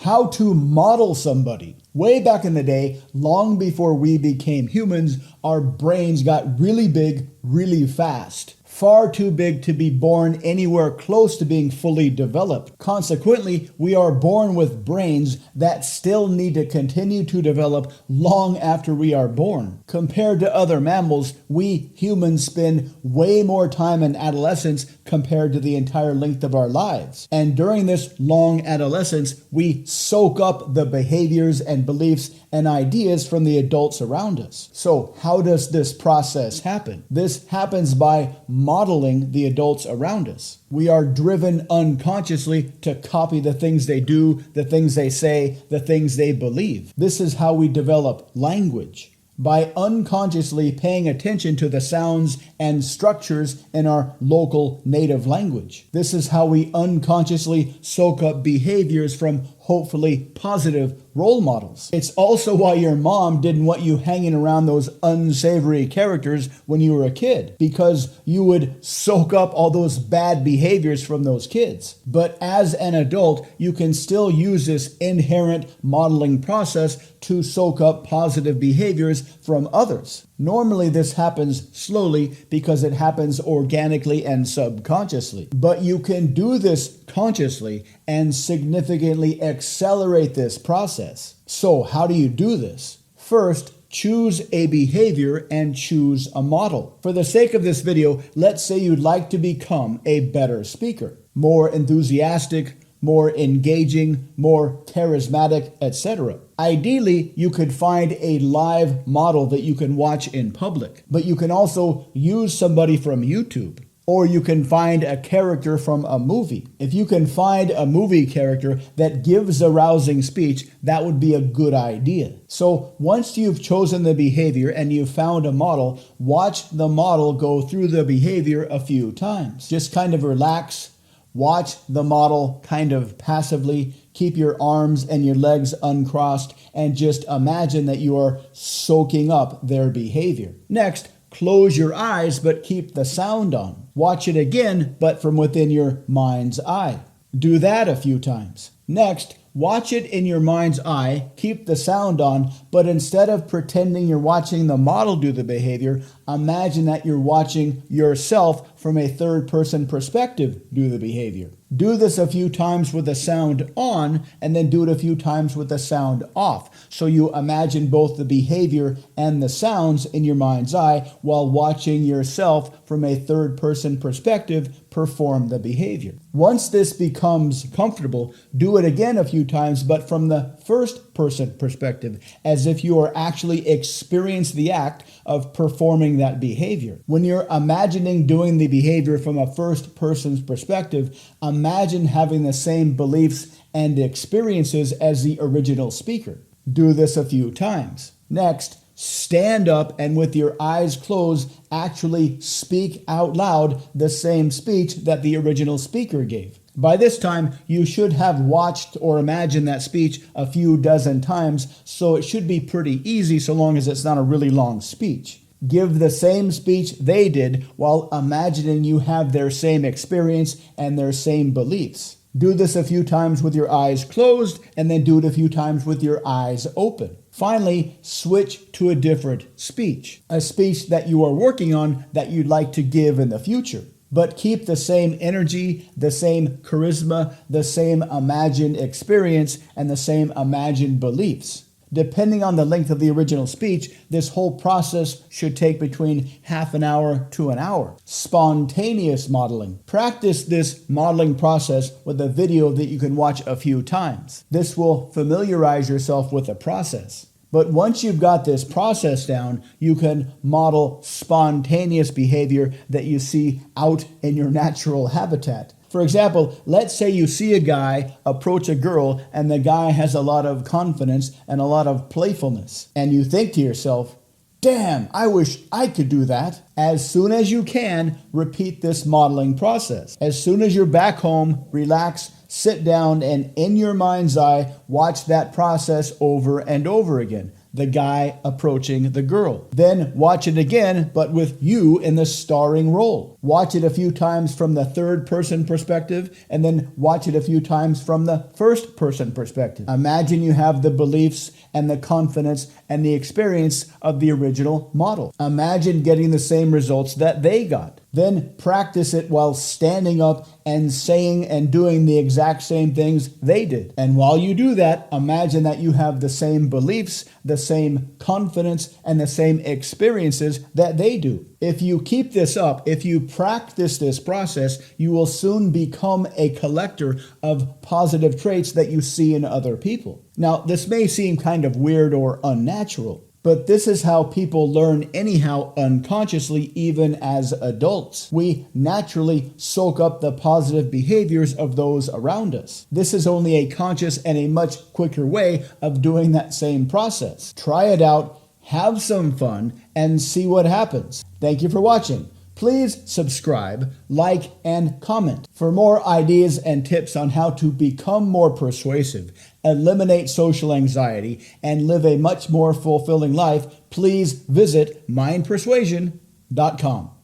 how to model somebody. Way back in the day, long before we became humans, our brains got really big, really fast. Far too big to be born anywhere close to being fully developed. Consequently, we are born with brains that still need to continue to develop long after we are born. Compared to other mammals, we humans spend way more time in adolescence compared to the entire length of our lives. And during this long adolescence, we soak up the behaviors and beliefs and ideas from the adults around us. So how does this process happen? This happens by modeling the adults around us. We are driven unconsciously to copy the things they do, the things they say, the things they believe. This is how we develop language. By unconsciously paying attention to the sounds and structures in our local native language. This is how we unconsciously soak up behaviors from hopefully positive role models. It's also why your mom didn't want you hanging around those unsavory characters when you were a kid, because you would soak up all those bad behaviors from those kids. But as an adult, you can still use this inherent modeling process to soak up positive behaviors from others. Normally, this happens slowly because it happens organically and subconsciously. But you can do this consciously and significantly accelerate this process. So, how do you do this? First, choose a behavior and choose a model. For the sake of this video, let's say you'd like to become a better speaker, more enthusiastic, more engaging, more charismatic, etc. Ideally, you could find a live model that you can watch in public, but you can also use somebody from YouTube, or you can find a character from a movie. If you can find a movie character that gives a rousing speech, that would be a good idea. So once you've chosen the behavior and you've found a model, watch the model go through the behavior a few times. Just kind of relax. Watch the model kind of passively. Keep your arms and your legs uncrossed and just imagine that you are soaking up their behavior. Next, close your eyes but keep the sound on. Watch it again, but from within your mind's eye. Do that a few times. Next, watch it in your mind's eye, keep the sound on, but instead of pretending you're watching the model do the behavior, imagine that you're watching yourself from a third-person perspective do the behavior. Do this a few times with the sound on, and then do it a few times with the sound off. So you imagine both the behavior and the sounds in your mind's eye while watching yourself from a third-person perspective perform the behavior. Once this becomes comfortable, do it again a few times, but from the first-person perspective, as if you are actually experiencing the act of performing that behavior. When you're imagining doing the behavior from a first-person's perspective, imagine having the same beliefs and experiences as the original speaker. Do this a few times. Next, stand up and with your eyes closed, actually speak out loud the same speech that the original speaker gave. By this time, you should have watched or imagined that speech a few dozen times, so it should be pretty easy so long as it's not a really long speech. Give the same speech they did while imagining you have their same experience and their same beliefs. Do this a few times with your eyes closed, and then do it a few times with your eyes open. Finally, switch to a different speech, a speech that you are working on that you'd like to give in the future. But keep the same energy, the same charisma, the same imagined experience, and the same imagined beliefs. Depending on the length of the original speech, this whole process should take between half an hour to an hour. Spontaneous modeling. Practice this modeling process with a video that you can watch a few times. This will familiarize yourself with the process. But once you've got this process down, you can model spontaneous behavior that you see out in your natural habitat. For example, let's say you see a guy approach a girl and the guy has a lot of confidence and a lot of playfulness. And you think to yourself, damn, I wish I could do that. As soon as you can, repeat this modeling process. As soon as you're back home, relax, sit down, and in your mind's eye, watch that process over and over again. The guy approaching the girl. Then watch it again, but with you in the starring role. Watch it a few times from the third person perspective, and then watch it a few times from the first person perspective. Imagine you have the beliefs and the confidence and the experience of the original model. Imagine getting the same results that they got. Then practice it while standing up and saying and doing the exact same things they did. And while you do that, imagine that you have the same beliefs, the same confidence, and the same experiences that they do. If you keep this up, if you practice this process, you will soon become a collector of positive traits that you see in other people. Now, this may seem kind of weird or unnatural, but this is how people learn anyhow unconsciously, even as adults. We naturally soak up the positive behaviors of those around us. This is only a conscious and a much quicker way of doing that same process. Try it out, have some fun, and see what happens. Thank you for watching. Please subscribe, like, and comment. For more ideas and tips on how to become more persuasive, eliminate social anxiety, and live a much more fulfilling life, please visit mindpersuasion.com.